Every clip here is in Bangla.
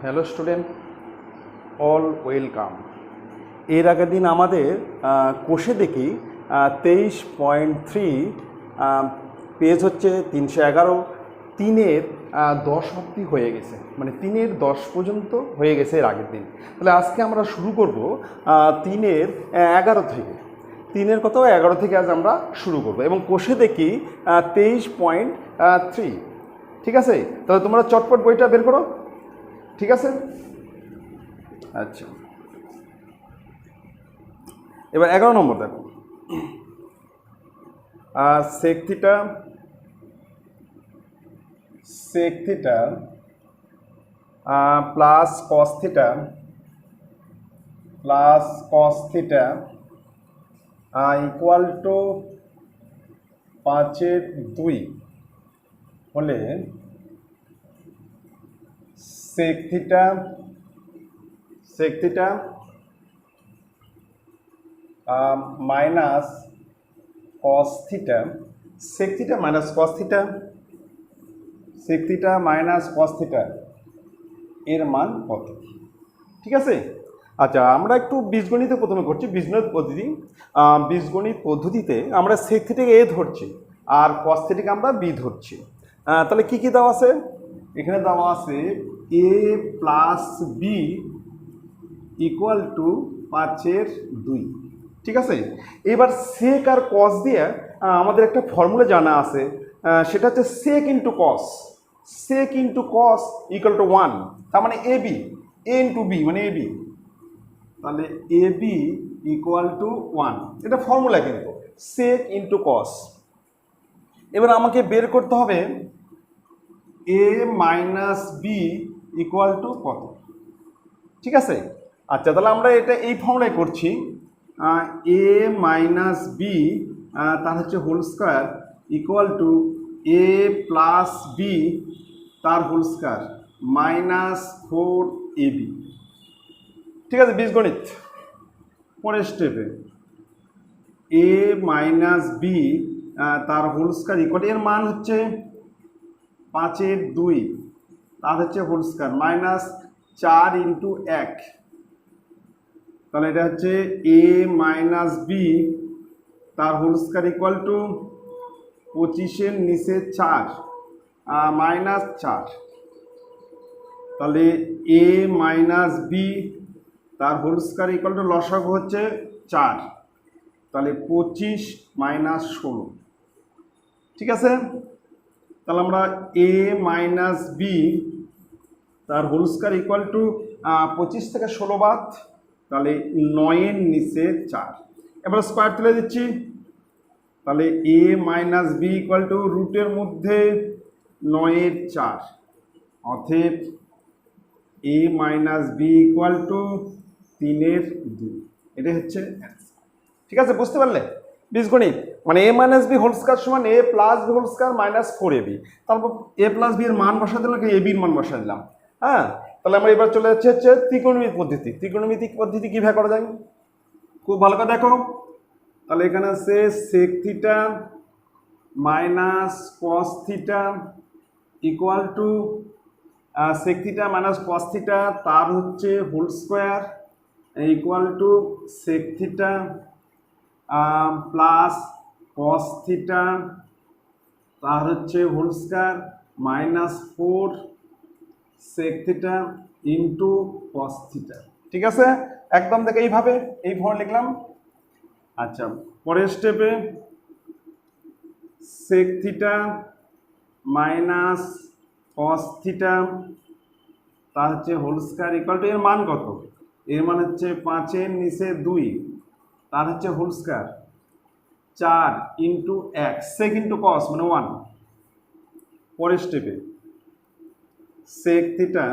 Hello student, all welcome. এর আগের দিন আমাদের কোষে দেখি 23.3 পেজ হচ্ছে 311, 3-এর 10 অবধি হয়ে গেছে, মানে 3-এর 10 পর্যন্ত হয়ে গেছে এর আগের দিন। তাহলে আজকে আমরা শুরু করব 3-এর 11 থেকে। 3-এর কোথাও 11 থেকে আজ আমরা শুরু করব এবং কোষে দেখি 23.3। ঠিক আছে, তাহলে তোমরা চটপট বইটা বের করো। ঠিক আছে, আচ্ছা, এবার 11 নম্বর দেখো। Sec theta plus cos theta equal to 5/2 হলে sec theta minus cos theta এর মান কত? ঠিক আছে, আচ্ছা, আমরা একটু বীজগণিতে প্রথমে করছি। বীজগণিত পদ্ধতিতে আমরা সেক থিটাকে এ ধরছি আর কস থিটাকে আমরা বি ধরছি। তাহলে কি কি দেওয়া আছে? এখানে দেওয়া আছে a plus B equal to 5/2। ঠিক আছে, এবার সেক আর কস দিয়ে আমাদের একটা ফর্মুলা জানা আছে, সেটা হচ্ছে সেক ইন্টু কস ইকুয়াল টু 1। তার মানে এ ইন্টু বি মানে এবি, তাহলে এ বি ইকুয়াল টু 1। এটা ফর্মুলা কিন্তু সেক ইন্টু কস। এবার আমাকে বের করতে হবে এ মাইনাস বি ইকুয়াল টু কত। ঠিক আছে, আচ্ছা, তাহলে আমরা এটা এই ফর্মুলায় করছি। এ মাইনাস বি তার হচ্ছে whole square equal to A plus B তার হোল স্কোয়ার মাইনাস 4ab। ঠিক আছে, বীজগণিত পরের স্টেপে এ মাইনাস বি তার হোল স্কোয়ার ইকুয়াল, এর মান হচ্ছে 5/2, তার হচ্ছে হোল স্কোয়ার মাইনাস 4 ইন্টু 1। তাহলে এটা হচ্ছে এ মাইনাস বি তার হোল স্কোয়ার ইকুয়াল টু 25-এর নিচে 4 মাইনাস 4। তাহলে এ মাইনাস বি তার হোল স্কোয়ার ইকুয়াল টু লসাগু হচ্ছে 4, তাহলে 25 মাইনাস 16। ঠিক আছে, তাহলে আমরা এ মাইনাস বি তার হোল স্কোয়ার ইকুয়াল টু 25 থেকে 16 বাদ, তাহলে 9-এর নিচে 4। এবার স্কোয়ার তুলে দিচ্ছি, তাহলে এ মাইনাস বি ইকুয়াল টু রুটের মধ্যে 9-এর 4, অতএব এ মাইনাস বি ইকুয়াল টু 3/2। এটাই হচ্ছে অ্যান্সার। ঠিক আছে, বুঝতে পারলে? বীজগণিত মানে a minus b whole square সমান a plus b whole square minus 4ab। তারপর এ প্লাস বি এর মান বসা দিলাম, এ বির মান বসা দিলাম। হ্যাঁ, তাহলে আমরা এবার চলে যাচ্ছে ত্রিকোণমিতিক পদ্ধতি কীভাবে করা যায়, খুব ভালো করে দেখো। তাহলে এখানে আছে sec theta minus cos theta equal to sec theta minus cos theta তার হচ্ছে whole square equal to sec theta plus cos theta তার হচ্ছে whole square minus 4 sec theta into cos theta. ঠিক আছে, একদম দেখে এইভাবে এই ফর্ম লিখলাম। আচ্ছা, পরের স্টেপে sec theta minus cos theta তার হচ্ছে হোল স্কোয়ার ইকুয়াল টু, এর মান কত? এর মান হচ্ছে 5-এর নিচে 2, তার হচ্ছে whole square 4 into 1 sec into cos মানে 1। পরের স্টেপে sec theta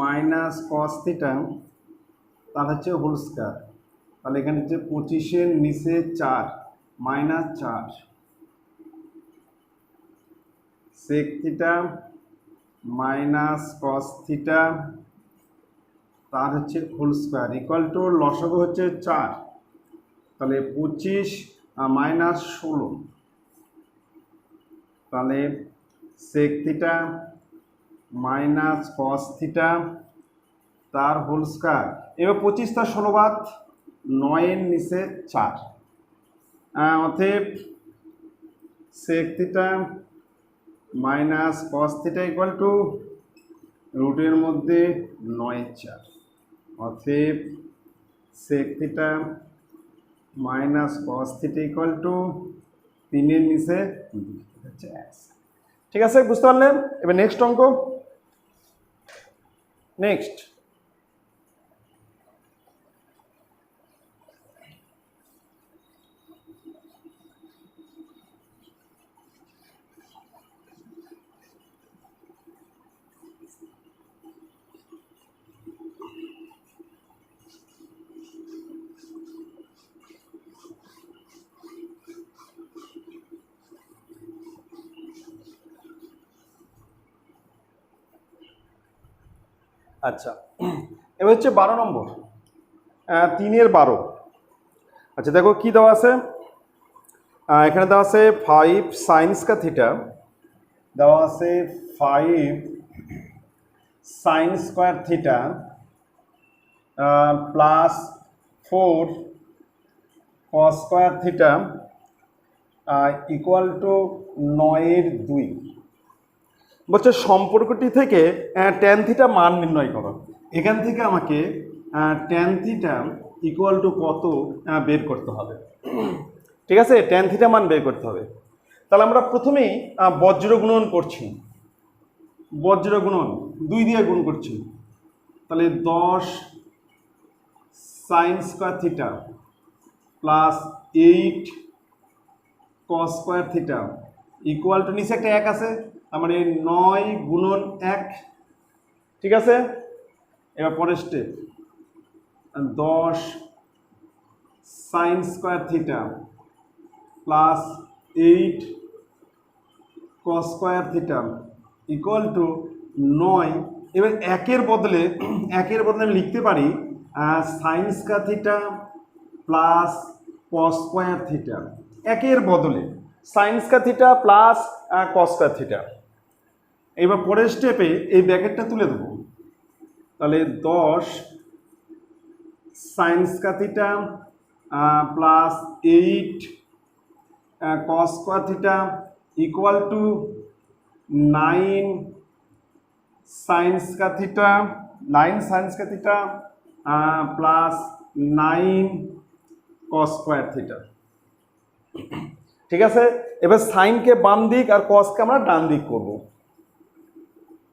minus cos theta তার হচ্ছে হোল স্কোয়ার, তাহলে এখানে হচ্ছে 25-এর নিচে 4 minus 4 sec theta minus cos theta তার হচ্ছে হোল স্কোয়ার ইকুয়াল টু লসাগু হচ্ছে 4, তাহলে 25 মাইনাস 16, তাহলে sec theta minus cos theta তার হোল স্কয়ার। এবার 25 তার 16 বাদ, 9 এর নিচে 4, অতএব sec theta minus cos theta equal to রুটের মধ্যে 9/4, অতএব sec theta minus cos theta equal to 3 এর নিচে 2 হচ্ছে 1। ঠিক আছে, বুঝতে পারলেন? এবার নেক্সট অঙ্ক। নেক্সট আচ্ছা, এবার হচ্ছে 12 নম্বর, 3 এর 12। আচ্ছা দেখো কি দেওয়া আছে, এখানে দেওয়া আছে 5 সাইন স্কয়ার থিটা, দেওয়া আছে 5 সাইন স্কয়ার থিটা প্লাস 4 কস স্কয়ার থিটা ইকুয়াল টু 9/2। বলছে সম্পর্কটি থেকে ট্যান থিটা মান নির্ণয় করো। এখান থেকে আমাকে ট্যান থিটা ইকুয়াল টু কত বের করতে হবে। ঠিক আছে, ট্যান থিটা মান বের করতে হবে। তাহলে আমরা প্রথমেই বজ্র গুণন করছি, বজ্র গুণন 2 দিয়ে গুণ করছি। তাহলে 10 সাইন স্কয়ার থিটা প্লাস 8 কস স্কয়ার থিটা ইকুয়াল টু, নিচে একটা 1 আছে, তার মানে 9 গুণন 1। ঠিক আছে, এবার পরের step 10 sign square theta plus 8 কস স্কয়ার থিটা ইকুয়াল টু 9। এবার একের বদলে আমি লিখতে পারি sign square theta plus cos square theta, একের বদলে sign square theta plus cos square theta. এবার পরের স্টেপে এই ব্র্যাকেটটা তুলে দেবো। তাহলে 10 সাইন স্কয়ার থিটা প্লাস 8 কস square theta equal two 9 sign square theta, 9 sign square theta plus 9 কস স্কয়ার থিটা। ঠিক আছে, এবার সাইনকে বাম দিক আর কসকে আমরা ডান দিক করব।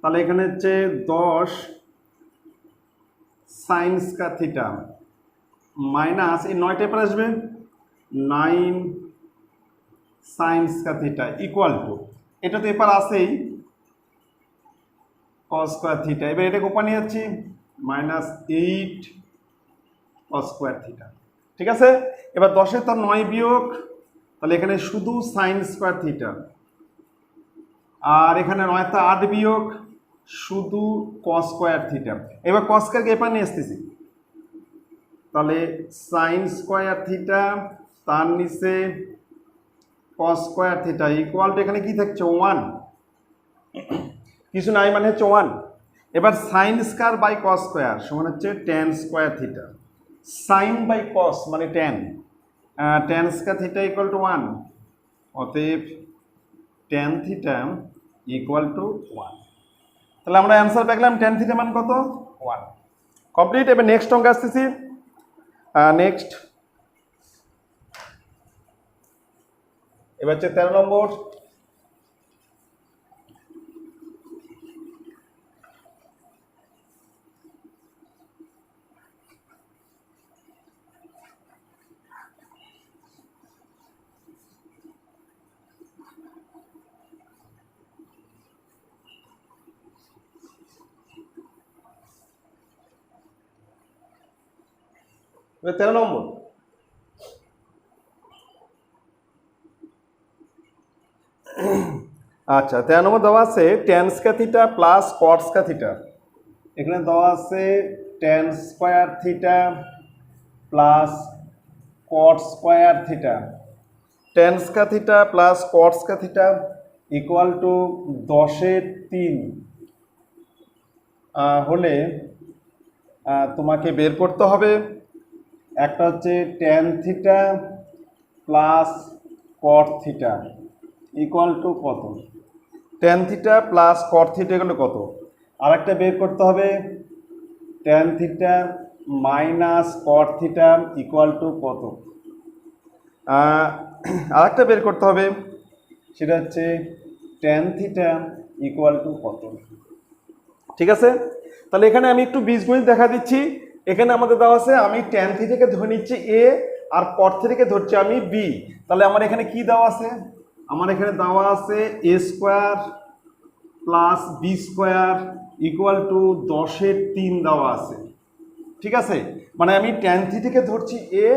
তাহলে এখানে হচ্ছে 10 সাইন স্কয়ার থিটা মাইনাস এই 9 টেপার আসবে 9 sign square theta equal two, এটা তো এপার আসেই কস স্কয়ার থিটা। এবার এটাকে উপর নিয়ে যাচ্ছি -8 কস স্কয়ার থিটা। ঠিক আছে, এবার 10-এর তার 9 বিয়োগ, তাহলে এখানে শুধু সাইন স্কয়ার থিটা, আর এখানে 9 তা 8 বিয়োগ শুধু কস স্কয়ার থিটা। এবার কস স্কয়ারকে এপার নিয়ে আসতেছি, তাহলে সাইন স্কয়ার থিটা তার নিচে কস স্কয়ার থিটা ইকুয়াল টু, এখানে কি থাকছে 1, কিছু নাই মানে হচ্ছে 1। এবার sine square by cos square সমান হচ্ছে tan square theta, sine by cos মানে tan, tan square theta equal to 1, অতএব ট্যান থিটা ইকুয়াল টু 1। তাহলে আমরা অ্যান্সার পেলাম ট্যান থিটা মান কত 1। কমপ্লিট। এবার নেক্সট অঙ্ক আসতেছি। নেক্সট এবার হচ্ছে 13 নম্বর। এবার 13 নম্বর, আচ্ছা 13 নম্বর দেওয়া আছে tan square theta plus cot square theta. এখানে দেওয়া আছে tan square theta plus cot square theta, tan square theta plus cot square theta equal to 10-এর 3 হলে তোমাকে বের করতে হবে একটা হচ্ছে tan theta plus cot theta equal to কত, tan theta plus cot theta এগুলো কত, আর একটা বের করতে হবে tan theta minus cot theta equal to কত, আর একটা বের করতে হবে সেটা হচ্ছে ট্যান থিটা ইকুয়াল টু কত। ঠিক আছে, তাহলে এখানে আমি একটু বীজগণিত দেখা দিচ্ছি। এখানে আমাদের দেওয়া আছে, আমি ট্যান থিটাকে ধরে নিচ্ছি এ আর কট থিটাকে ধরছি আমি বি। তাহলে আমার এখানে কি দেওয়া আছে, আমার এখানে দেওয়া আছে a square plus B square equal to 10^3 দেওয়া আছে। ঠিক আছে, মানে আমি ট্যান থিটাকে ধরছি এ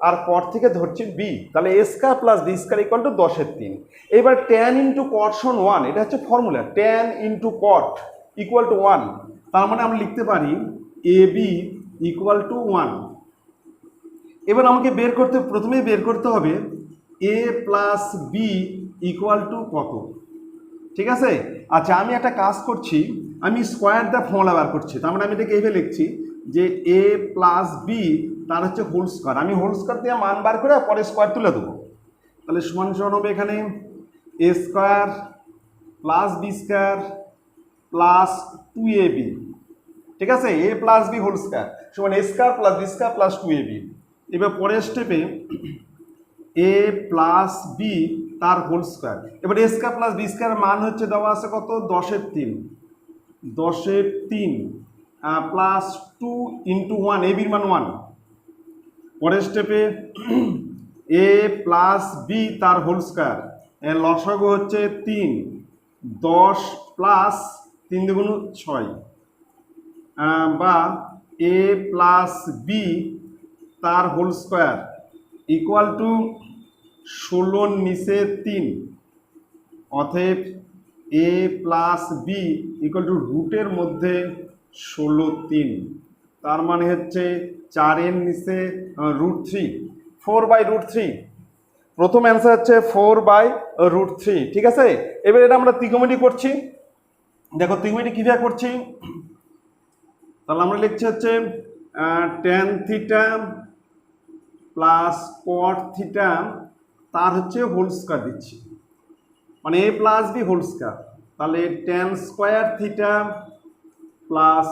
আর কট থেকে ধরছি বি, তাহলে a square plus B square equal to 10^3। এবার ট্যান ইন্টু কট সমান 1, এটা হচ্ছে formula, tan into cot equal to 1। তার মানে আমরা লিখতে পারি এ বি ইকুয়াল টু 1। এবার আমাকে প্রথমেই বের করতে হবে এ প্লাস বি ইকুয়াল টু কত। ঠিক আছে, আচ্ছা আমি একটা কাজ করছি, আমি স্কোয়ার দ্য ফর্মুলা বার করছি। তার মানে আমি এটাকে এইভাবে লিখছি যে এ প্লাস বি তার হচ্ছে হোল স্কোয়ার, আমি হোল স্কোয়ার দিয়ে মান বার করে পরে স্কোয়ার তুলে দেবো। তাহলে সমান সমান হবে এখানে a square plus B square plus 2ab। ঠিক আছে, a plus b whole square সমান a square plus B square plus 2ab। এবার পরের স্টেপে এ প্লাস বি তার হোল স্কোয়ার, এবার a square plus B square মান হচ্ছে দেওয়া আছে কত, 10^3 প্লাস 2 ইন্টু 1, এ বির মান 1। পরের স্টেপে এ প্লাস বি তার হোল স্কোয়ার, এর লসাগু হচ্ছে 3, 10 প্লাস 3 দুগুণ 6, বা এ প্লাস বি তার হোল স্কোয়ার ইকুয়াল টু 16 নিচে 3, অতএব এ প্লাস বি ইকুয়াল টু রুটের মধ্যে 16×3, তার মানে হচ্ছে 4 নিচে √3, 4/√3। প্রথম অ্যান্সার হচ্ছে 4/√3। ঠিক আছে, এবার এটা আমরা ত্রিকোণমিতি করছি। দেখো ত্রিকোণমিতি কীভাবে করছি, তাহলে আমরা লিখছি হচ্ছে tan theta plus cot theta তার হচ্ছে হোল স্কোয়ার দিচ্ছি, মানে এ প্লাস বি হোল স্কোয়ার। তাহলে tan square theta plus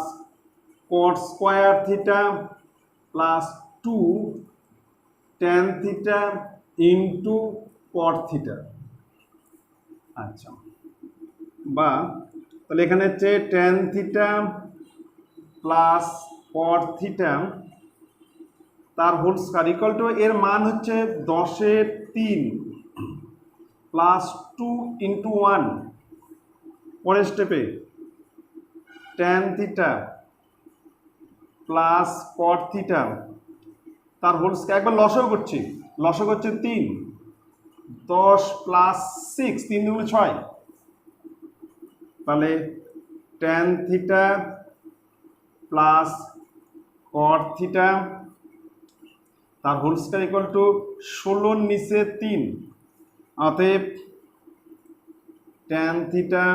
cot square theta plus 2 tan theta into cot theta. আচ্ছা, বা তাহলে এখানে হচ্ছে tan theta plus cot theta তার হোল স্কোয়ার ইকুয়াল টু, এর মান হচ্ছে 10^3 প্লাস 2 ইন্টু 1। পরের স্টেপে tan theta plus cot theta তার হোল স্কোয়ার, একবার লসাগু করছি, লসাগু হচ্ছে 3, 10 প্লাস 6, 3 দুগুণ 6। তাহলে tan theta plus cot theta তার হোল স্কোয়ার ইকুয়াল টু 16 নিচে 3, অতএব tan theta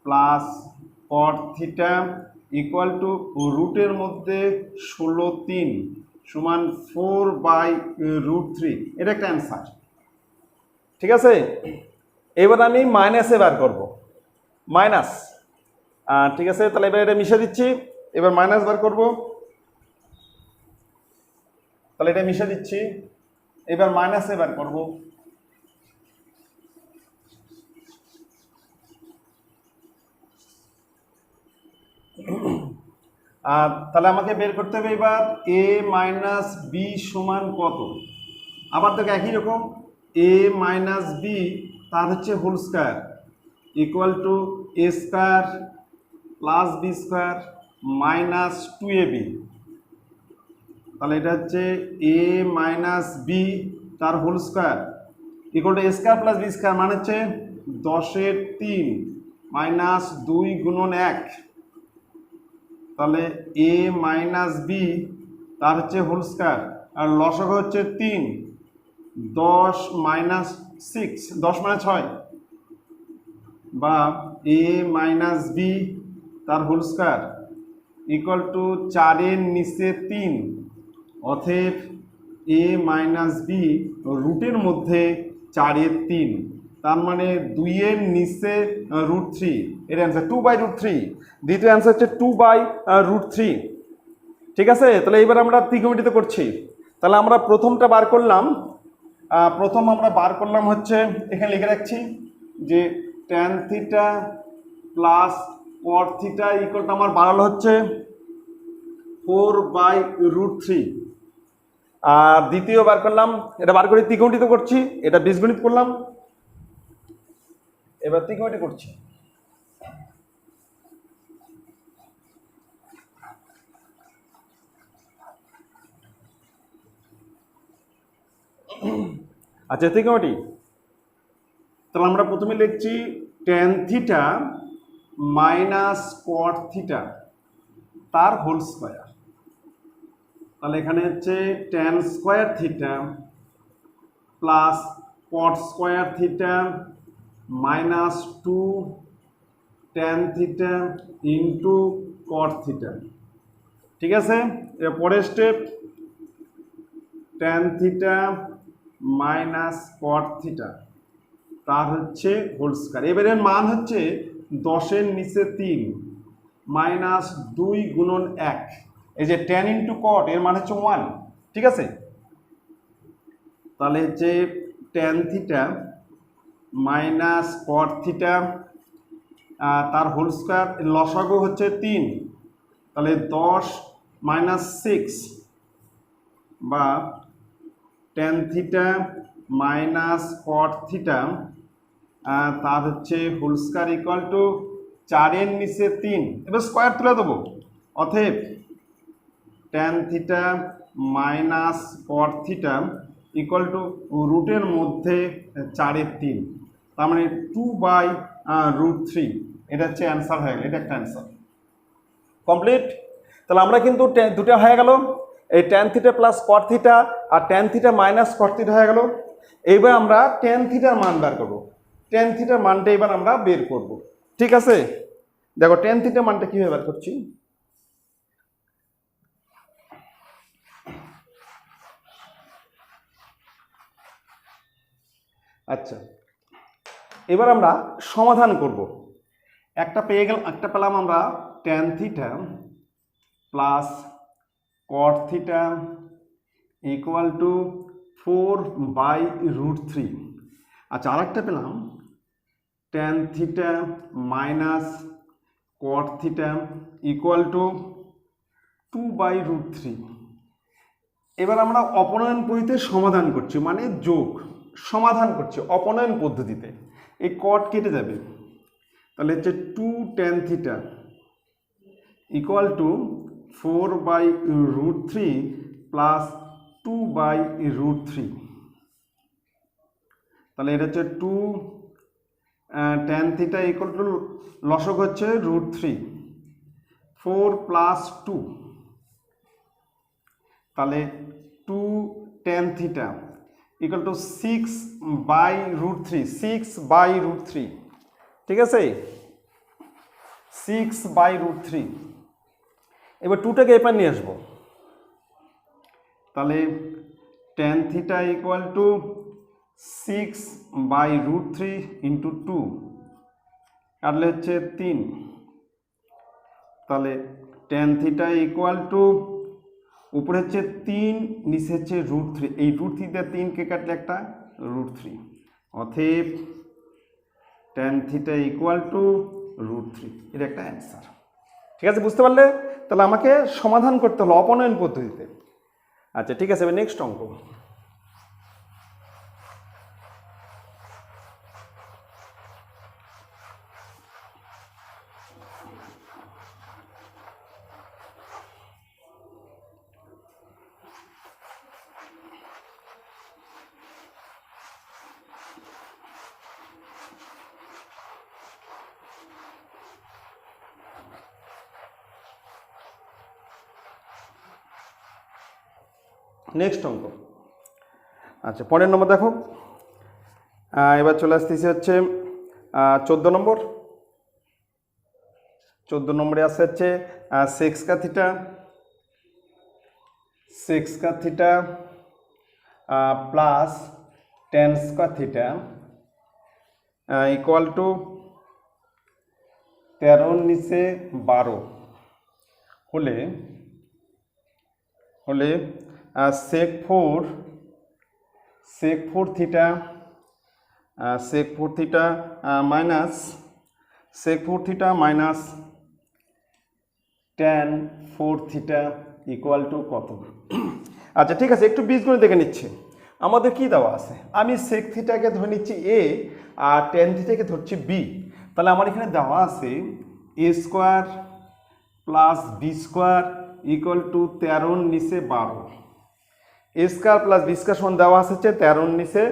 plus cot theta equal to রুটের মধ্যে 16×3 সমান 4/√3। এটা একটা অ্যান্সার। ঠিক আছে, এবার আমি মাইনাসে বার করব, মাইনাস। ঠিক আছে, তাহলে এবার এটা মিশে দিচ্ছি, এবার মাইনাস বার করব। তাহলে এটা মিশে দিচ্ছি, এবার মাইনাসে বার করব। তাহলে আমাকে বের করতে হবে এবার এ মাইনাস বি সমান কত। আবার দেখো একই রকম, এ মাইনাস বি তার হচ্ছে whole square equal to A square plus B square minus 2ab। তাহলে এটা হচ্ছে এ মাইনাস বি তার whole square equal to A square plus B square, মানে হচ্ছে 10^3 মাইনাস 2×1। তাহলে এ মাইনাস বি তার হচ্ছে হোল স্কোয়ার, আর লসাগু হচ্ছে 3, 10 মাইনাস 6, 10 মানে 6, বা এ মাইনাস বি তার হোল স্কয়ার ইকুয়াল টু 4 নিচে 3, অতএব a মাইনাস বি রুটের মধ্যে 4/3, তার মানে 2 নিচে √3, এর অ্যান্সার 2/√3। দ্বিতীয় অ্যান্সার হচ্ছে 2/√3। ঠিক আছে, তাহলে এবার আমরা ত্রিকোণমিতিতে করছি। তাহলে আমরা প্রথমটা বার করলাম, আমরা বার করলাম হচ্ছে, এখানে লিখে রাখছি যে tan theta plus cot theta equal two আমার বাড়ালো হচ্ছে 4/√3। আর দ্বিতীয় বার করলাম, এটা বার করে ত্রিকোণমিতিতে করছি, এটা বীজগণিত করলাম, এবার ত্রিকোণমিতি করছি। আচ্ছা, ত্রিকোণমিতি, তাহলে আমরা প্রথমে লিখছি tan theta minus cot theta তার হোল স্কয়ার। তাহলে এখানে হচ্ছে tan square theta plus cot square theta minus 2 tan theta into cot theta. ঠিক আছে, এর পরের step tan theta minus cot theta তার হচ্ছে হোল স্কয়ার। এবারে মান হচ্ছে 10 নিচে 3 মাইনাস 2 গুণন 1, এই যে tan ইন্টু cot এর মান হচ্ছে 1। ঠিক আছে, তাহলে হচ্ছে tan theta minus cot theta তার হোল স্কয়ার, লসাগু হচ্ছে 3, তাহলে 10 মাইনাস 6 বা tan theta minus cot theta তার হচ্ছে হোল স্কয়ার ইকুয়াল টু 4 নিচে 3, এবার স্কয়ার তুলে দেবো, অতএব tan theta minus cot theta equal to রুটের মধ্যে 4/3, তার মানে 2/√3। এটা হচ্ছে অ্যান্সার হয়ে গেল, এটা একটা অ্যান্সার কমপ্লিট। তাহলে আমরা কিন্তু দুটো হয়ে গেল, এই tan theta plus cot theta আর tan theta minus cot theta হয়ে গেল। এইবার আমরা tan থিটার মান বের করব, tan থিটার মানটা এবার আমরা বের করব। ঠিক আছে, দেখো tan থিটার মানটা কিভাবে বের করছি। আচ্ছা, এবার আমরা সমাধান করব। একটা পেলাম আমরা tan theta plus cot theta equal two 4/√3। আচ্ছা, আরেকটা পেলাম tan theta minus cot theta equal two 2/√3। এবার আমরা অপনয়ন পদ্ধতিতে সমাধান করছি, মানে যোগ সমাধান করছি অপনয়ন পদ্ধতিতে। এই cot কেটে যাবে, তাহলে হচ্ছে 2 tan theta equal two 4/√3 plus 2/√3। তাহলে এটা হচ্ছে 2 tan থিটা ইকুয়াল টু লসক হচ্ছে √3, 4 প্লাস 2, তাহলে 2 tan থিটা ইকুয়াল টু 6/√3, 6/√3। ঠিক আছে, 6/√3। এবার 2টাকে এপার নিয়ে আসবো, তাহলে tan theta equal two 6/√3 into 2, কাটলে হচ্ছে 3, তাহলে tan থিটা ইকুয়াল টু উপরে হচ্ছে 3 নিচে হচ্ছে √3, এই √3 দিয়ে 3কে কাটলে একটা √3, অতএব tan থিটা ইকুয়াল টু √3। এটা একটা অ্যান্সার। ঠিক আছে, বুঝতে পারলে? তাহলে আমাকে সমাধান করতে হলো অপনয়ন পদ্ধতিতে। আচ্ছা, ঠিক আছে, এবার নেক্সট অঙ্ক। নেক্সট অঙ্ক। আচ্ছা, পরের নম্বর দেখো, এবার চলে আসতেছি হচ্ছে 14 নম্বর। 14 নম্বরে আছে হচ্ছে সেক্স का थीटा प्लस टेंस का थीटा इक्वल टू 13/12 হলে sec 4 theta minus tan 4 theta equal to কত? আচ্ছা ঠিক আছে, একটু বীজগণিত দেখে নিচ্ছি। আমাদের কি দেওয়া আছে, আমি সেক থিটাকে ধরে নিচ্ছি এ আর টেন থিটাকে ধরছি বি। তাহলে আমার এখানে দেওয়া আছে a square plus B square equal to 13 নিচে 12। A square plus B square সমান দেওয়া আছে হচ্ছে 13 নিচে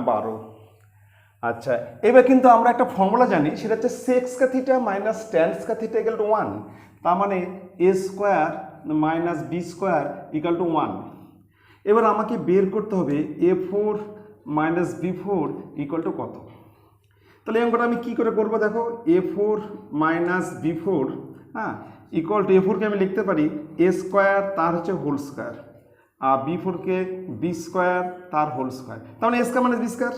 12। আচ্ছা, এবার কিন্তু আমরা একটা ফর্মুলা জানি, সেটা হচ্ছে সেক্স কা থিটা মাইনাস টেন্স কা থিটা ইকুয়াল টু 1। তার মানে A square minus B square equal to 1। এবার আমাকে বের করতে হবে a4 minus b4 equal to কত। তাহলে এই অঙ্কটা আমি কী করে করবো দেখো, a4 minus b4 equal to a4কে আমি লিখতে পারি a স্কোয়ার তার হচ্ছে হোল স্কোয়ার, আর b4কে b স্কোয়ার তার হোল স্কোয়ার। তার মানে a square minus b square,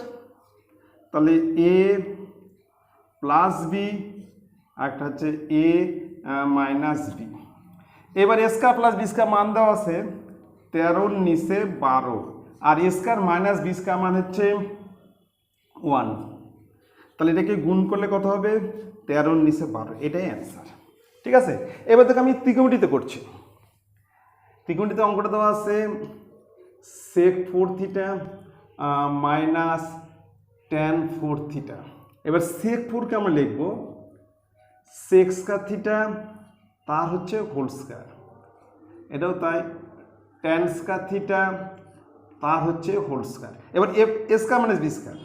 তাহলে a প্লাস বি আর একটা হচ্ছে a মাইনাস বি। এবার a square plus B square মান দেওয়া আছে 13 নিচে 12, আর a square minus B square মান হচ্ছে 1। তাহলে এটাকে গুণ করলে কত হবে, 13 নিচে 12, এটাই অ্যান্সার। ঠিক আছে, এবার দেখো আমি ত্রিকোণমিতিতে করছি। ত্রিকোণমিতিতে অঙ্কটা দেওয়া আছে সেক 4 থিটা মাইনাস tan 4 থিটা। এবার সেক 4কে আমরা লিখব সেক্স কা থিটা তার হচ্ছে হোল স্কোয়ার, এটাও তাই, টেন্স কা থিটা তার হচ্ছে হোল স্কোয়ার। এবার a square minus B square,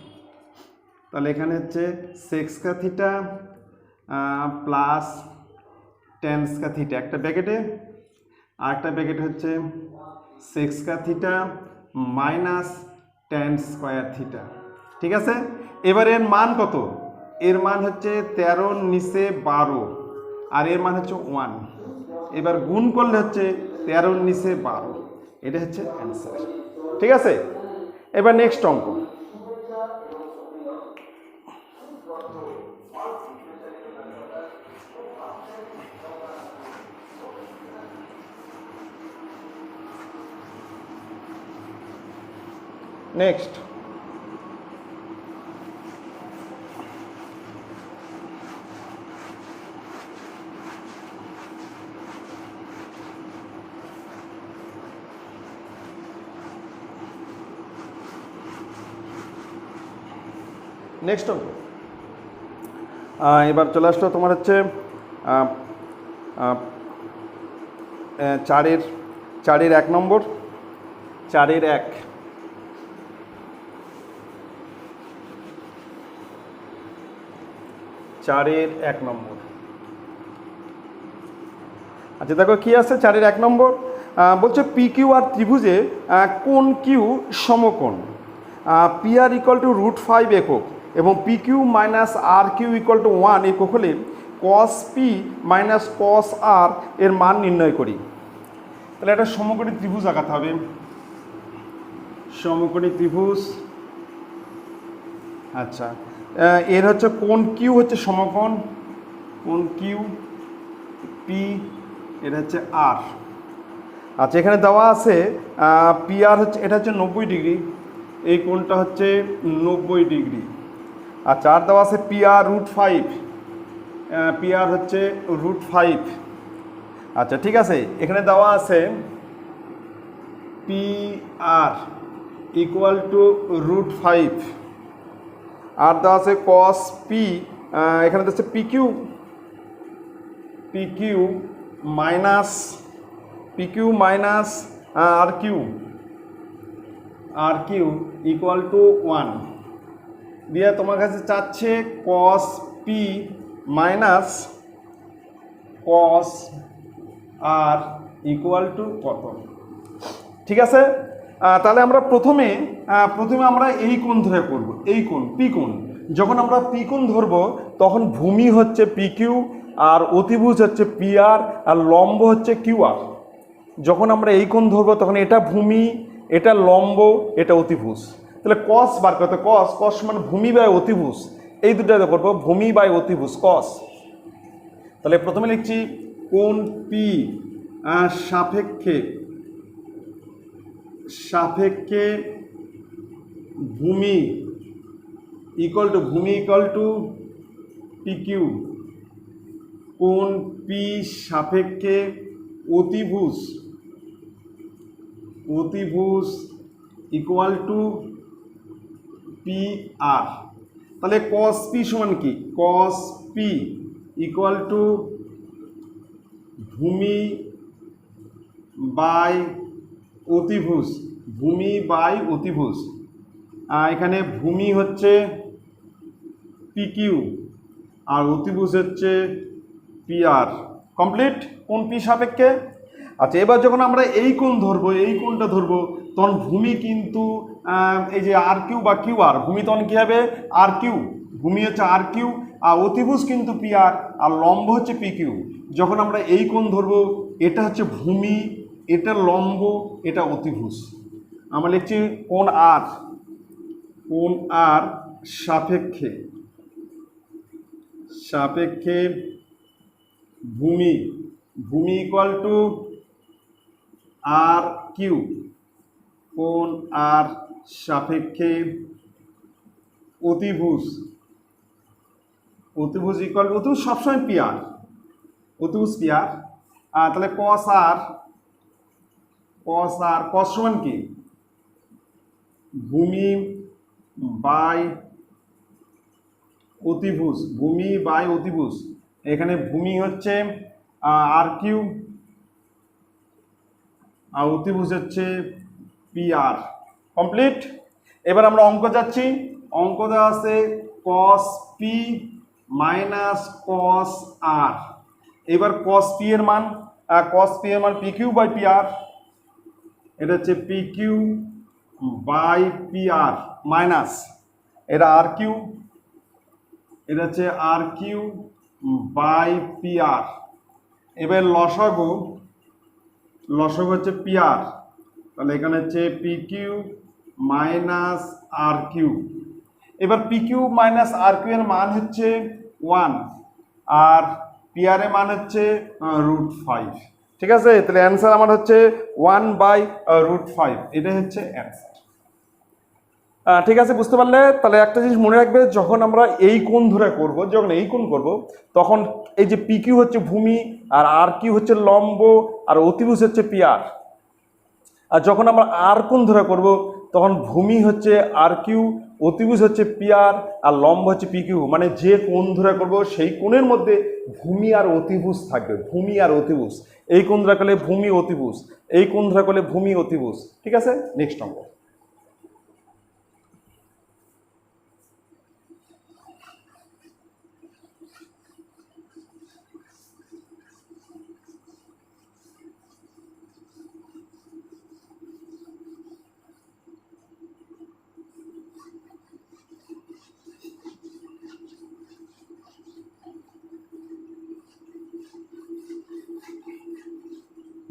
তাহলে এখানে হচ্ছে সেক্স কা থিটা প্লাস টেন্স কা থিটা একটা ব্র্যাকেটে, আর একটা ব্র্যাকেট হচ্ছে সেক্স কা theta minus tan square theta. ঠিক আছে, এবার এর মান কত, এর মান হচ্ছে 13 নিচে 12 আর এর মান হচ্ছে 1। এবার গুণ করলে হচ্ছে 13 নিচে 12, এটা হচ্ছে অ্যান্সার। ঠিক আছে, এবার নেক্সট অঙ্ক। নেক্সট অঙ্ক। এবার চলে আসলো তোমার হচ্ছে 4-এর 1 নম্বর, 4-এর 1। আচ্ছা দেখো কি আছে 4-এর 1 নম্বর, বলছে পি কিউ আর ত্রিভুজে কোণ কিউ সমকোণ, পি আর ইকুয়াল টু √5 একক এবং P Q minus R Q equal to 1 একক হলে কস পি মাইনাস কস আর এর মান নির্ণয় করি। তাহলে একটা সমকোণী ত্রিভুজ আঁকাতে হবে, সমকোণী ত্রিভুজ। আচ্ছা, এর হচ্ছে কোণ কিউ হচ্ছে সমকোণ, কোণ কিউ পি, এটা হচ্ছে আর। আচ্ছা, এখানে দেওয়া আছে পি আর হচ্ছে, এটা হচ্ছে 90 ডিগ্রি, এই কোণটা হচ্ছে 90 ডিগ্রি। আচ্ছা, আর দেওয়া আছে পি আর √5, পি আর হচ্ছে √5। আচ্ছা ঠিক আছে, এখানে দেওয়া আছে পি আর ইকুয়াল টু √5, আর দেওয়া আছে কস পি, এখানে হচ্ছে P Q minus R Q equal to 1 দিয়ে তোমার কাছে চাচ্ছে cos P minus cos R equal to কত। ঠিক আছে, তাহলে আমরা প্রথমে আমরা এই কোণ ধরে করব, এই কোণ পি কোণ। যখন আমরা পি কোণ ধরবো তখন ভূমি হচ্ছে পি কিউ আর অতিভুজ হচ্ছে পি আর লম্ব হচ্ছে কিউ আর। যখন আমরা এই কোণ ধরবো তখন এটা ভূমি, এটা লম্ব, এটা অতিভুজ। তাহলে কস বার করতে, কস কস মানে ভূমি বাই অতিভুজ, এই দুটাতে করবো ভূমি বাই অতিভুজ কস। তাহলে প্রথমে লিখছি কোণ পি সাপেক্ষে সাপেক্ষে ভূমি ইকুয়াল টু পি কিউ। কোণ পি সাপেক্ষে অতিভুজ ইকুয়াল টু পি আর। তাহলে কস পি সমান কি, কস পি ইকুয়াল টু ভূমি বাই অতিভুজ, ভূমি বাই অতিভুজ। এখানে ভূমি হচ্ছে পি কিউ আর অতিভুজ হচ্ছে পি আর। কমপ্লিট কোণ পি সাপেক্ষে। আচ্ছা, এবার যখন আমরা এই কোণ ধরবো, এই কোণটা ধরবো, তখন ভূমি কিন্তু এই যে আর কিউ বা কিউ আর, ভূমি তখন কী হবে আর কিউ, ভূমি হচ্ছে আর কিউ আর অতিভুজ কিন্তু পি আর লম্ব হচ্ছে পি কিউ। যখন আমরা এই কোণ ধরবো, এটা হচ্ছে ভূমি, এটা লম্ব, এটা অতিভুজ। আমরা লিখছি কোণ আর সাপেক্ষে ভূমি ইকুয়াল টু আর কিউ। কোণ আর সাপেক্ষে অতিভুজ ইকুয়াল টু, অতিভুজ সবসময় পি আর, অতিভুজ পি আর। তাহলে কস সমান কি, ভূমি বাই অতিভুজ, এখানে ভূমি হচ্ছে আর কিউ আর অতিভুজ হচ্ছে পি আর। কমপ্লিট। এবার আমরা অঙ্ক যাচ্ছি। অঙ্ক দেওয়া আছে কস পি মাইনাস কস আর। এবার কস পি এর মান P Q by P R, এটা হচ্ছে P Q by P R minus এটা আর কিউ, এটা হচ্ছে R Q by P R. এবার লসাগু হচ্ছে পি আর, তাহলে এখানে হচ্ছে P Q minus R Q. এবার P Q minus R Q এর মান হচ্ছে 1 আর পি আর এর মান হচ্ছে √5। ঠিক আছে, তাহলে অ্যান্সার আমার হচ্ছে 1/√5, এটাই হচ্ছে অ্যান্সার। ঠিক আছে, বুঝতে পারলে? তাহলে একটা জিনিস মনে রাখবে, যখন আমরা এই কোণ ধরে করব, তখন এই যে পি কিউ হচ্ছে ভূমি আর কিউ হচ্ছে লম্ব আর অতিভুজ হচ্ছে পি আর। আর যখন আমরা আর কোণ ধরে করব, তখন ভূমি হচ্ছে আর কিউ, অতিভুজ হচ্ছে পি আর লম্ব হচ্ছে পি কিউ। মানে যে কোণ ধরে করব সেই কোণের মধ্যে ভূমি আর অতিভুজ থাকবে, ভূমি আর অতিভুজ। এই কোণ ধরা করলে ভূমি অতিভুজ, এই কোণ ধরা করলে ভূমি অতিভুজ। ঠিক আছে, নেক্সট অঙ্ক।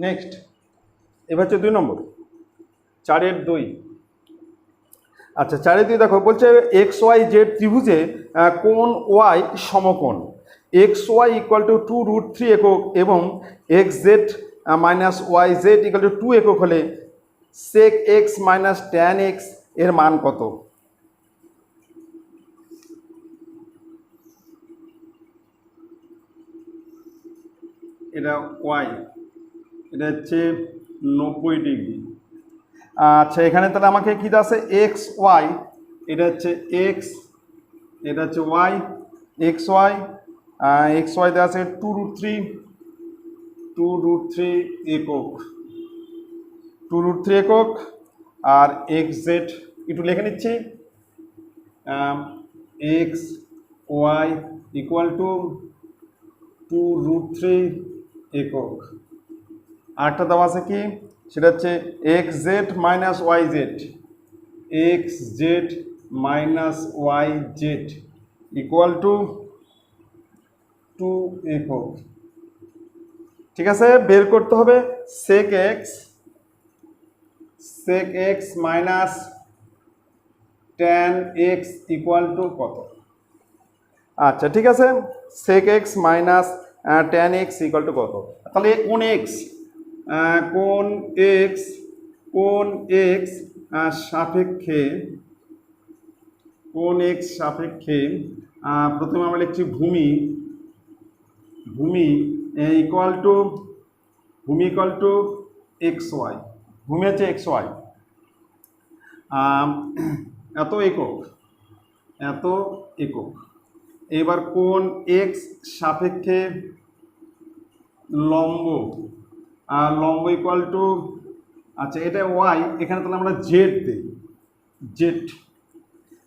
নেক্সট, এবার হচ্ছে 2 নম্বর, 4-2। আচ্ছা, 4-2 দেখো, বলছে XYZ ত্রিভুজে কোণ ওয়াই সমকোণ, XY ইকুয়াল টু 2√3 একক এবং XZ minus YZ equal to 2 একক হলে sec x minus tan x এর মান কত? এটা ওয়াই, এটা হচ্ছে 90 ডিগ্রি। আচ্ছা, এখানে তাহলে আমাকে কী আছে, এক্স ওয়াই, এটা হচ্ছে এক্স, এটা হচ্ছে ওয়াই, এক্স ওয়াই দেওয়া আছে 2√3 একক, 2√3 একক। আর এক্স জেড একটু লিখে নিচ্ছি, এক্স ওয়াই ইকুয়াল টু 2√3 একক। আরেকটা দেওয়া আছে কি, সেটা হচ্ছে x z minus y z equal to two একক। ঠিক আছে, বের করতে হবে sec x minus tan x equal to কত। আচ্ছা ঠিক আছে, sec x minus tan x equal to কত। তাহলে কোন x কোন x সাপেক্ষে প্রথমে আমরা লিখছি ভূমি ইকুয়াল টু xy, ভূমি হচ্ছে xy, এত একক। এবার কোন x সাপেক্ষে লম্ব ইকুয়াল টু, আচ্ছা এটা y, এখানে তাহলে আমরা জেড দিই, জেড,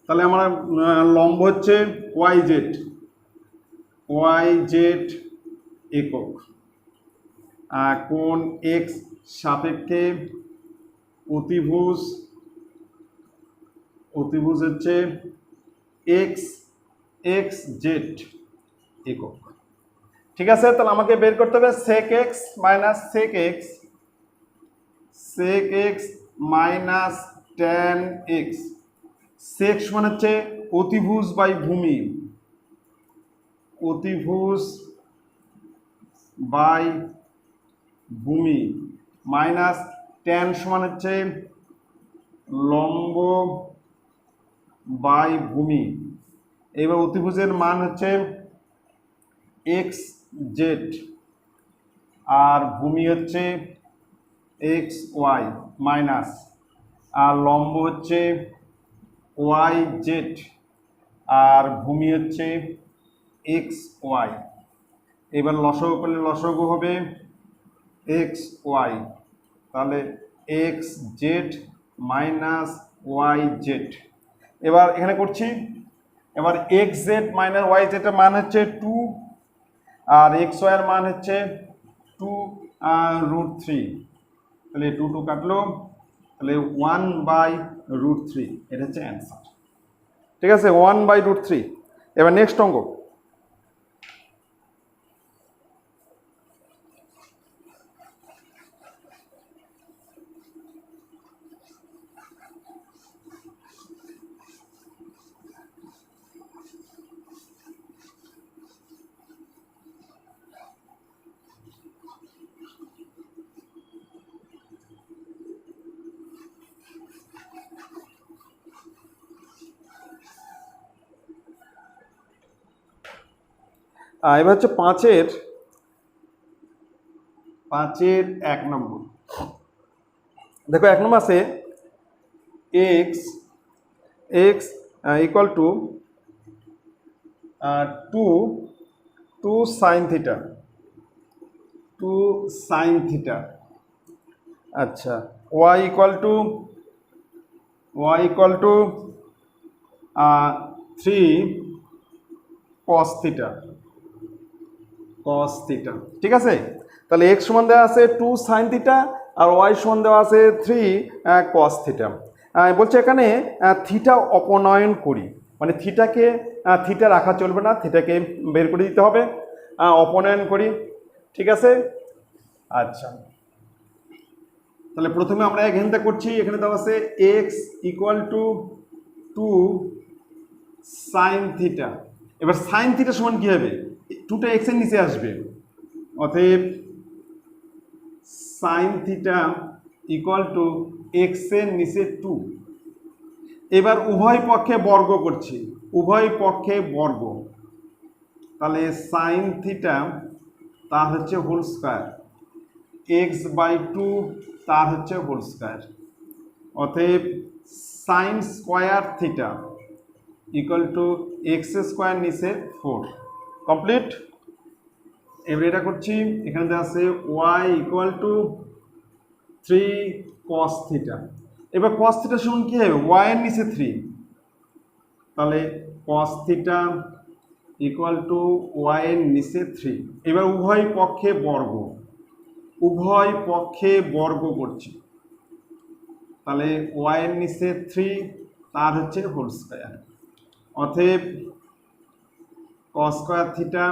তাহলে আমরা লম্ব হচ্ছে yz একক। কোন x সাপেক্ষে অতিভুজ হচ্ছে xz একক। ঠিক আছে, তাহলে আমাকে বের করতে হবে sec x minus tan x। sec মানে হচ্ছে অতিভুজ বাই ভূমি, মাইনাস tan সমান হচ্ছে লম্ব বাই ভূমি। এবার অতিভুজের মান হচ্ছে xz আর ভূমি হচ্ছে xy মাইনাস, আর লম্ব হচ্ছে yz আর ভূমি হচ্ছে xy। এবার লসাগু করলে লসাগু হবে xy, তাহলে xz মাইনাস yz। এবার এখানে করছি, এবার xz মাইনাস yz এর মান হচ্ছে 2 আর xy এর মান হচ্ছে 2√3, তাহলে 2 কাটলো, তাহলে 1/√3, এটা হচ্ছে অ্যান্সার। ঠিক আছে, 1/√3। এবার নেক্সট অঙ্ক, এবার হচ্ছে 5-এর 1 নম্বর। দেখো 1 নম্বর আছে x equal two 2 sin theta. আচ্ছা, y equal to 3 cos theta. ঠিক আছে, তাহলে x সমান দেওয়া আছে 2 sin থিটা আর y সমান দেওয়া আছে 3 cos থিটা। বলছে এখানে থিটা অপনয়ন করি, মানে থিটা রাখা চলবে না, থিটাকে বের করে দিতে হবে, অপনয়ন করি। ঠিক আছে, আচ্ছা তাহলে প্রথমে আমরা এখানটা করছি, এখানে দেওয়া আছে x equal two 2 sin theta. এবার sin থিটা সমান কি হবে, 2টা x এর নিচে আসবে, অতএব sin theta equal two x এর নিচে 2। এবার উভয় পক্ষে বর্গ করছি, তাহলে sin থিটা তার হচ্ছে হোল স্কয়ার, x/2 তার হচ্ছে হোল স্কয়ার, অতএব sin square theta equal two x² নিচে 4। কমপ্লিট। এবার এটা করছি, এখানে দেওয়া আছে y equal to 3 cos theta. এবার cos থিটা সমান কি হবে, y এর নিচে 3, তাহলে cos theta equal two y এর নিচে 3। এবার উভয় পক্ষে বর্গ করছি, তাহলে y এর নিচে 3 তার হচ্ছে হোল স্কয়ার, অতএব cos square theta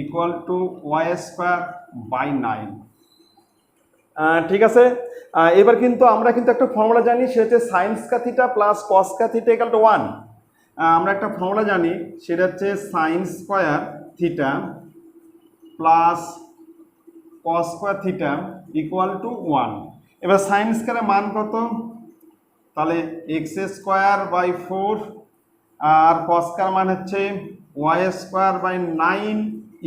equal to y square by 9। ঠিক আছে, এবার কিন্তু আমরা কিন্তু একটা ফর্মুলা জানি, সেটা হচ্ছে sine square theta plus cos square theta equal to 1। আমরা একটা ফর্মুলা জানি, সেটা হচ্ছে sine square theta plus cos square theta equal to 1। এবার সাইন স্কয়ারের মান কত? তাহলে এক্স স্কোয়ার বাই 4, আর কস স্কয়ার মান হচ্ছে y square by 9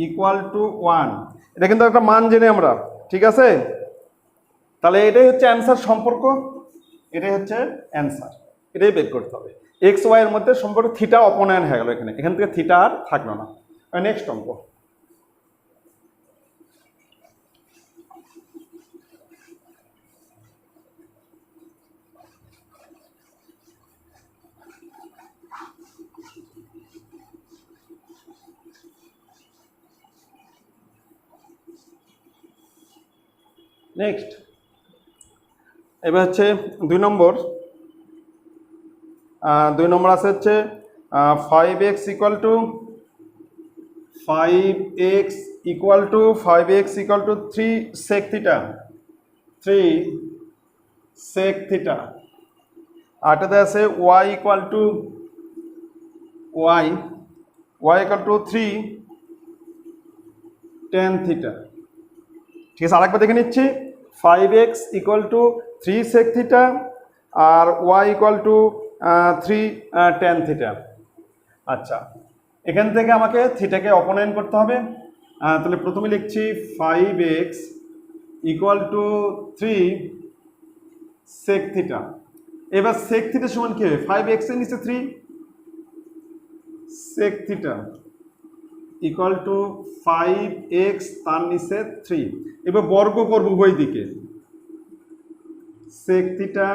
equal to 1। এটা কিন্তু একটা মান জেনে আমরা, ঠিক আছে? তাহলে এটাই হচ্ছে অ্যান্সার সম্পর্ক, এটাই হচ্ছে অ্যান্সার, এটাই বের করতে হবে। এক্স ওয়াই এর মধ্যে সম্পর্ক থিটা অপনয়ন হয়ে গেল, এখান থেকে থিটা আর থাকলো না। নেক্সট অঙ্ক। নেক্সট এবার হচ্ছে 2 নম্বর। 2 নম্বর আছে হচ্ছে 5x equal to 3 sec theta, 3 sec theta. আরটাতে আছে y equal to 3 tan theta. ঠিক আছে, আরেকবার দেখে নিচ্ছি। 5x equal to 3 sec theta আর y equal to 3 tan theta. আচ্ছা, এখান থেকে আমাকে থিটাকে অপনয়ন করতে হবে। তাহলে প্রথমে লিখছি 5x equal to 3 sec theta. এবার sec থিটা সমান কি হবে? 5x এর নিচে 3 sec theta equal to 5x তার নিচে 3। এবার বর্গ করব উভয় দিকে। sec theta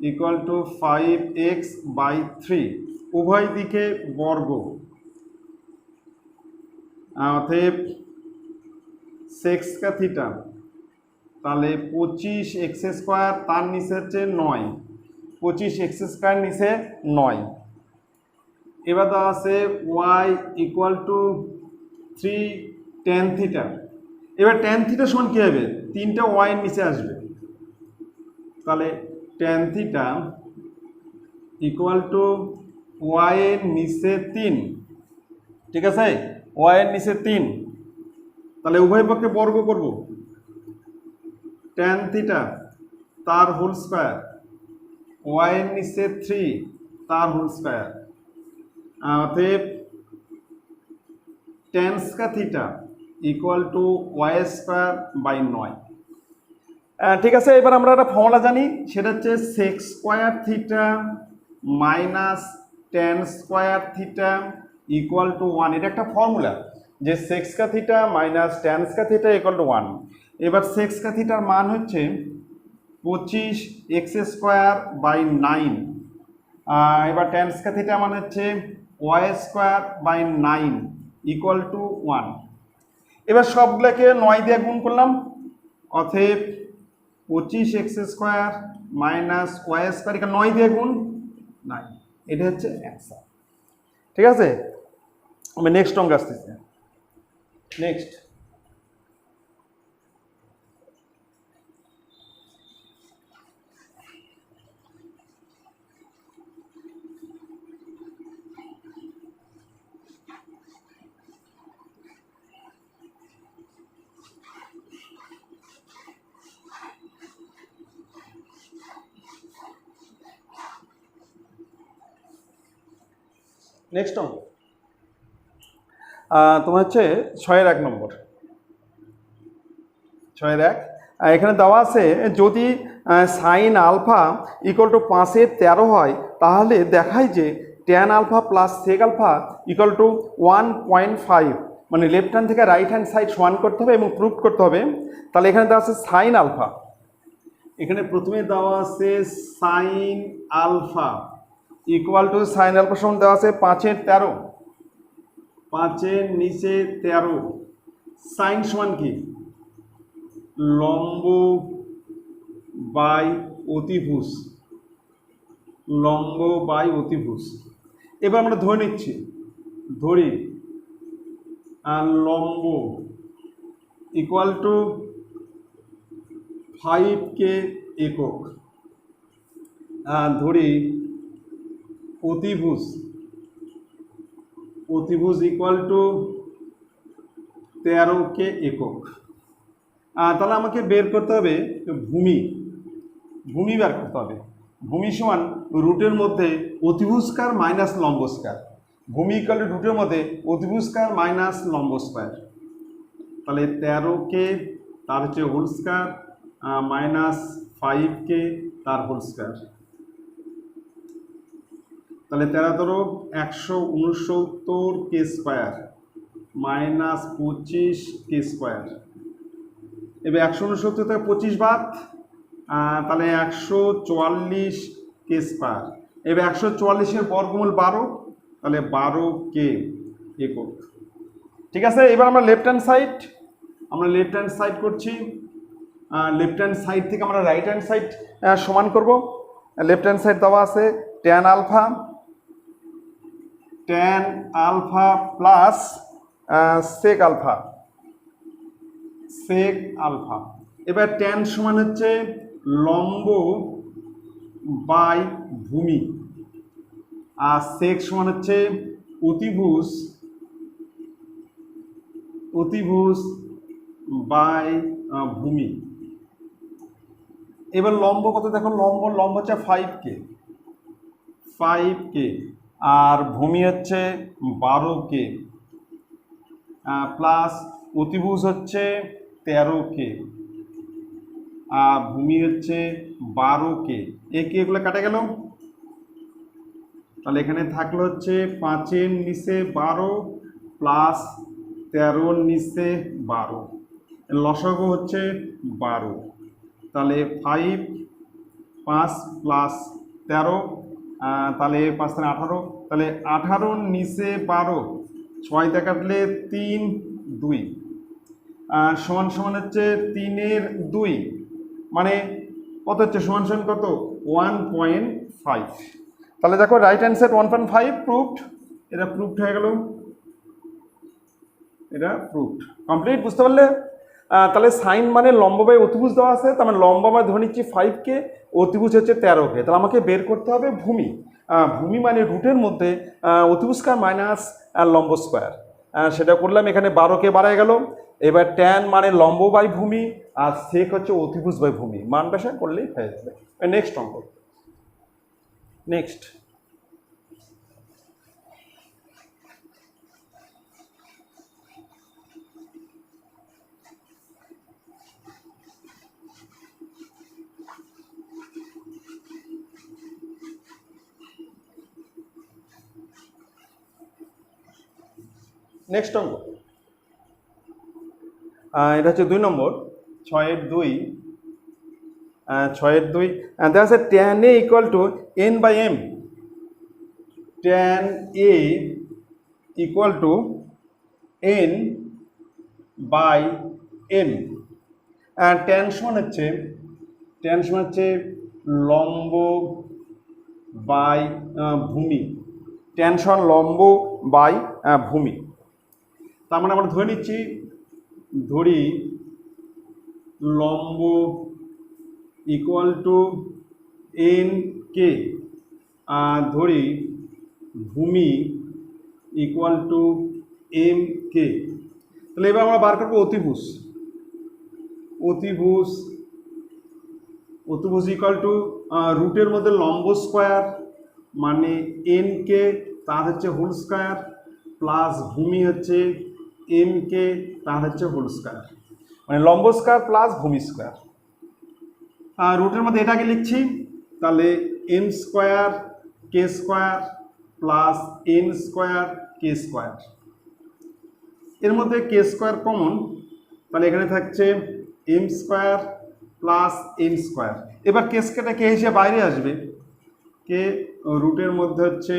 equal to 5x by 3, উভয় দিকে বর্গ। অতএব sec স্কয়ার থিটা, তাহলে 25x স্কোয়ার তার নিচে হচ্ছে 9, 25x স্কোয়ার নিচে 9। এবার দেওয়া আছে y equal to 3 tan theta. এবার tan থিটা সমান কী হবে? 3টা y এর নিচে আসবে, তাহলে tan theta equal two y এর নিচে 3। ঠিক আছে, y এর নিচে 3, তাহলে উভয় পক্ষে বর্গ করব। tan থিটা তার হোল স্কয়ার, y এর নিচে 3 তার হোল স্কয়ার। অতএব tan square theta equal to y square by 9। ঠিক আছে, এবার আমরা একটা ফর্মুলা জানি, সেটা হচ্ছে sec square theta minus tan square theta equal to 1। এটা একটা ফর্মুলা যে sec square theta minus tan square theta equal to 1। এবার sec স্কয়ার থিটার মান হচ্ছে 25x স্কয়ার বাই 9। এবার tan স্কয়ার থিটা মান হচ্ছে y square by 9 equal to 1। এবার সবগুলোকে 9 দিয়ে গুণ করলাম, অতএব 25x square minus Y square এখানে 9 দিয়ে গুণ 9, এটা হচ্ছে অ্যান্সার। ঠিক আছে, আমি নেক্সট অঙ্ক আসতেছি। নেক্সট অঙ্ক তোমার হচ্ছে 6-1 নম্বর। 6-1 এখানে দেওয়া আছে, যদি সাইন আলফা ইকুয়াল টু 5/13 হয়, তাহলে দেখায় যে tan alpha plus sec alpha equal to 1.5, মানে লেফট হ্যান্ড থেকে রাইট হ্যান্ড সাইড সমান করতে হবে এবং প্রুভ করতে হবে। তাহলে এখানে দেওয়া আছে সাইন আলফা, এখানে প্রথমে দেওয়া আছে sine alpha equal to sine alpha সমান দেওয়া আছে 5/13, 5-এর নিচে 13। সাইন সমান কি? লম্ব বাই অতিভুজ, লম্ব বাই অতিভুজ। এবার আমরা ধরে নিচ্ছি, ধরি লম্ব ইকুয়াল টু 5k একক। ধরি অতিভুজ ইকুয়াল টু 13k একক। তাহলে আমাকে বের করতে হবে ভূমি বের করতে হবে। ভূমি সমান রুটের মধ্যে অতিভুজকার মাইনাস লম্বস্কার। ভূমি ইকুয়াল টু রুটের মধ্যে অতিভুজকার মাইনাস লম্ব স্কয়ার। তাহলে 13k তার হচ্ছে হোল স্কয়ার মাইনাস 5k তার হোল স্কয়ার। তাহলে 13 169k square minus 25k square. এবার 169 থেকে 25 বাদ, তাহলে 144k স্কয়ার। এবার 144-এর বর্গমূল 12, তাহলে 12k একক। ঠিক আছে, এবার আমরা লেফট হ্যান্ড সাইড করছি। লেফট হ্যান্ড সাইড থেকে আমরা রাইট হ্যান্ড সাইড সমান করব। লেফট হ্যান্ড সাইড দেওয়া আছে tan alpha plus sec alpha. এবার tan সমান হচ্ছে লম্ব বাই ভূমি, আর sec সমান হচ্ছে অতিভুজ বাই ভূমি। এবার লম্ব কত দেখো, লম্ব হচ্ছে 5k আর ভূমি হচ্ছে 12k প্লাস অতিভুজ হচ্ছে 13k আর ভূমি হচ্ছে 12k। এগুলো কাটা গেল, তাহলে এখানে থাকলো হচ্ছে 5-এর নিচে 12 প্লাস 13-র নিচে 12, লসাগু হচ্ছে 12। তাহলে 5 5 প্লাস 13, তাহলে 5 থেকে 18, তাহলে 18-র নিচে 12, 6 দিয়ে কাটলে 3 2 সমান হচ্ছে 3-এর 2, মানে কত হচ্ছে সমান কত 1.5। তাহলে দেখো রাইট হ্যান্ড সাইড 1.5 প্রুভড। এটা প্রুভড হয়ে গেল, এটা প্রুভড কমপ্লিট। বুঝতে পারলে? তাহলে সাইন মানে লম্ব বাই অতিভুজ দেওয়া আছে, তার মানে লম্ব আমরা ধরে নিচ্ছি 5k, অতিভুজ হচ্ছে 13k। তাহলে আমাকে বের করতে হবে ভূমি মানে রুটের মধ্যে অতিভুজকার মাইনাস লম্ব স্কয়ার। সেটা করলাম, এখানে 12k বাড়ায় গেল। এবার tan মানে লম্ব বাই ভূমি আর sec হচ্ছে অতিভুজ বাই ভূমি, মান পেশা করলেই হয়ে যাবে। নেক্সট অঙ্ক, নেক্সট অঙ্ক, এটা হচ্ছে 2 নম্বর, 6-এর 2। দেখা যাচ্ছে tan a equal to n by m। tan a equal to n by m। tan সমান হচ্ছে লম্ব বাই ভূমি। tan সমান লম্ব বাই ভূমি। তার মানে আমরা ধরি লম্ব ইকুয়াল টু nk, ধরি ভূমি ইকুয়াল টু mk। তাহলে এবার আমরা বার করবো অতিভুজ ইকুয়াল টু রুটের মধ্যে লম্ব স্কয়ার মানে nk তার হচ্ছে হোল স্কয়ার প্লাস ভূমি হচ্ছে mk তার হচ্ছে হোল স্কয়ার, মানে লম্ব স্কয়ার প্লাস ভূমি স্কয়ার। রুটের মধ্যে এটাকে লিখছি, তাহলে m square k square plus n square k square. এর মধ্যে k স্কয়ার কমন, তাহলে এখানে থাকছে m square plus n square. এবার k স্কয়ারটা k হিসেবে বাইরে আসবে, k রুটের মধ্যে হচ্ছে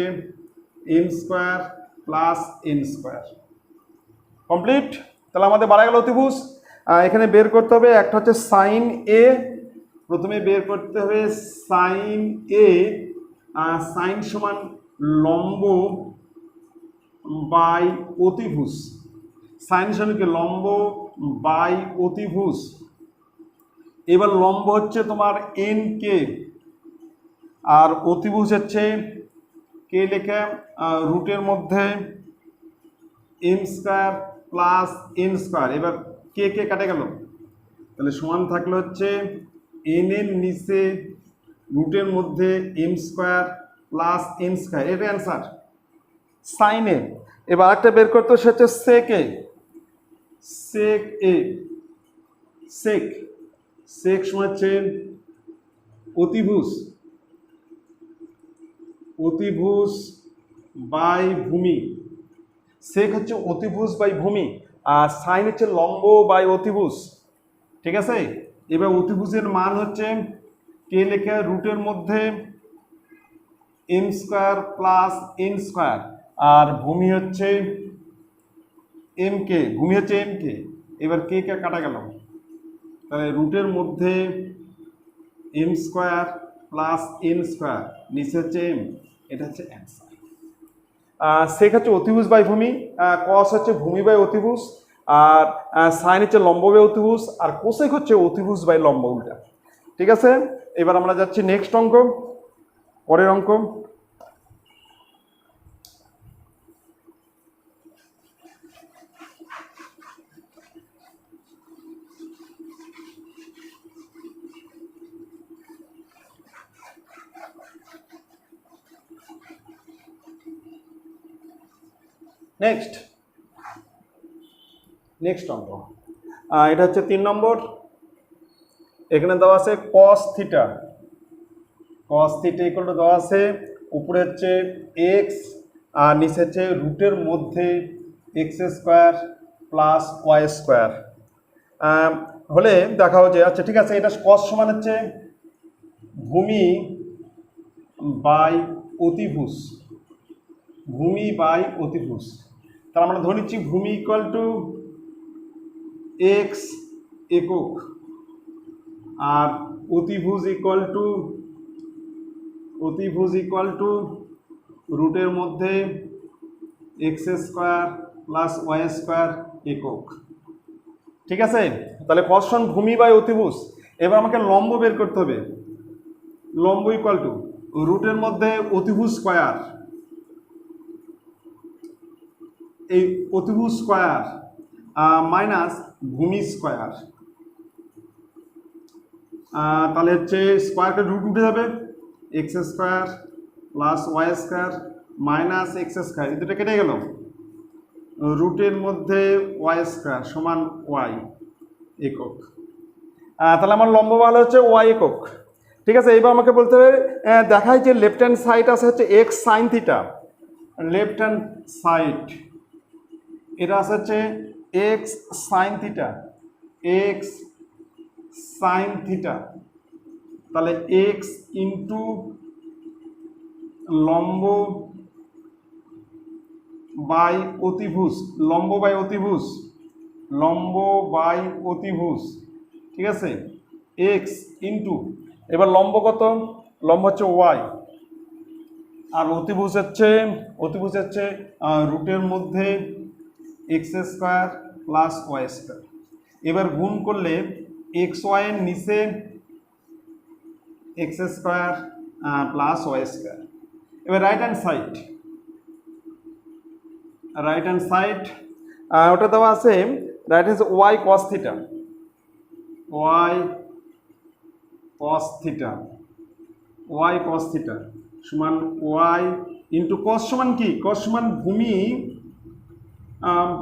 m square plus n square. Complete. তাহলে আমাদের বাড়া গেল অতিভুজ। এখানে বের করতে হবে, একটা হচ্ছে সাইন a, প্রথমে বের করতে হবে সাইন a। সাইন সমান লম্ব বাই অতিভুজ। সাইন সমান কি লম্ব বাই অতিভুজ। এবার লম্ব হচ্ছে তোমার এন কে আর অতিভুজ হচ্ছে কে লেখা রুটের মধ্যে m square plus n square. এবার কে কে কাটে গেল, তাহলে সমান থাকলে হচ্ছে এন এর নিচে রুটের মধ্যে m square plus n square, এটা অ্যান্সার সাইনে। এবার একটা বের করতে হচ্ছে সেক এ, সেক এ, সেক সেক সমান হচ্ছে অতিভুজ, অতিভুজ বাই ভূমি। সেক হচ্ছে অতিভুজ বাই ভূমি আর সাইন হচ্ছে লম্ব বাই অতিভুজ, ঠিক আছে। এবার অতিভুজের মান হচ্ছে কে লেখা রুটের মধ্যে m square plus n square আর ভূমি হচ্ছে এম কে, ভূমি হচ্ছে এম কে। এবার কে কে কাটা গেল, তাহলে রুটের মধ্যে m square plus n square, নিচে হচ্ছে এম, এটা হচ্ছে অ্যান্সার। সেক হচ্ছে অতিভুজ বাই ভূমি, কস হচ্ছে ভূমি বাই অতিভুজ, আর সাইন হচ্ছে লম্ব বাই অতিভুজ, আর কোসেক হচ্ছে অতিভুজ বাই লম্ব, উল্টা। ঠিক আছে, এবার আমরা যাচ্ছি নেক্সট অঙ্ক, পরের অঙ্ক। নেক্সট অঙ্ক, এটা হচ্ছে 3 নম্বর। এখানে দেওয়া আছে কস থিটা, কস থিটা ইকুয়াল টু দেওয়া আছে উপরে হচ্ছে এক্স আর নিচে হচ্ছে রুটের মধ্যে x square plus y square হলে দেখা হচ্ছে। আচ্ছা ঠিক আছে, এটা কস সমান হচ্ছে ভূমি বাই অতিভুজ, ভূমি বাই অতিভুজ। তাহলে আমরা ধরে নিচ্ছি ভূমি ইকুয়াল টু এক্স একক আর অতিভুজ ইকুয়াল টু রুটের মধ্যে x square plus y square একক, ঠিক আছে। তাহলে কস সমান ভূমি বাই অতিভুজ। এবার আমাকে লম্ব বের করতে হবে, লম্ব ইকুয়াল টু রুটের মধ্যে অতিভুজ স্কোয়ার, এই অতিভুজ স্কোয়ার মাইনাস ভূমি স্কোয়ার, তাহলে হচ্ছে স্কোয়ারকে রুট উঠে যাবে, x square plus y square minus x square, এই দুটো কেটে গেল, রুটের মধ্যে ওয়াই স্কোয়ার সমান ওয়াই একক। তাহলে আমার লম্ব ভালো হচ্ছে ওয়াই একক, ঠিক আছে। এবার আমাকে বলতে হবে দেখায় যে লেফট হ্যান্ড সাইড আছে হচ্ছে x sine theta, left hand side এটা আছে হচ্ছে x sine theta, x sine theta, তাহলে এক্স ইন্টু লম্ব বাই অতিভুজ, লম্ব বাই অতিভুজ, লম্ব বাই অতিভুজ, ঠিক আছে, এক্স ইন্টু এবার লম্ব কত, লম্ব হচ্ছে ওয়াই আর অতিভুজ হচ্ছে রুটের মধ্যে x square plus y square. এবার গুণ করলে এক্স ওয়াই এর নিচে x square plus y square. এবার রাইট হ্যান্ড সাইড ওটা দেওয়া আছে right hand y cos theta, y cos theta সমান ওয়াই ইন্টু কস সমান কি, কস সমান ভূমি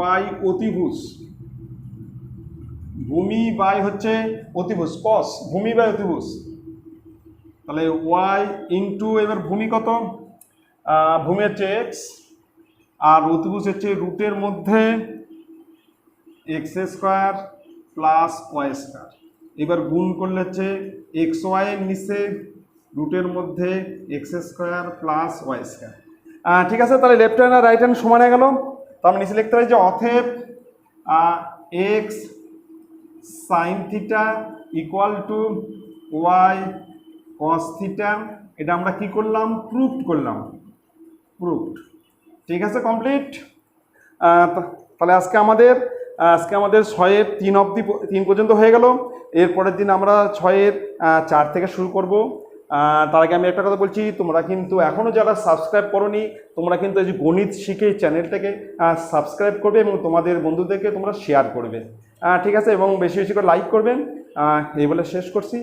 বাই অতিভুজ, ভূমি বাই হচ্ছে অতিভুজ, কস ভূমি বাই অতিভুজ, তাহলে ওয়াই ইন্টু এবার ভূমি কত, ভূমি হচ্ছে এক্স আর অতিভুজ হচ্ছে রুটের মধ্যে x square plus y square. এবার গুণ করলে হচ্ছে এক্স ওয়াই এর নিচে রুটের মধ্যে x square plus y square, ঠিক আছে। তাহলে লেফট হ্যান্ড আর রাইট হ্যান্ড সমান হয়ে গেল। তো আমি নিচে লিখতে পারি যে অতএব x sine theta equal to y cos theta, এটা আমরা কি করলাম, প্রুভড করলাম, ঠিক আছে, কমপ্লিট। তাহলে আজকে আমাদের আজকে আমাদের 6-এর 3 পর্যন্ত হয়ে গেল। এরপরের দিন আমরা 6-এর 4 থেকে শুরু করব। তার আগে আমি একটা কথা বলছি, তোমরা কিন্তু এখনও যারা সাবস্ক্রাইব করোনি, তোমরা কিন্তু এই যে গণিত শিখে চ্যানেলটাকে সাবস্ক্রাইব করবে এবং তোমাদের বন্ধুদেরকে তোমরা শেয়ার করবে, ঠিক আছে, এবং বেশি বেশি করে লাইক করবেন। এই বলে শেষ করছি।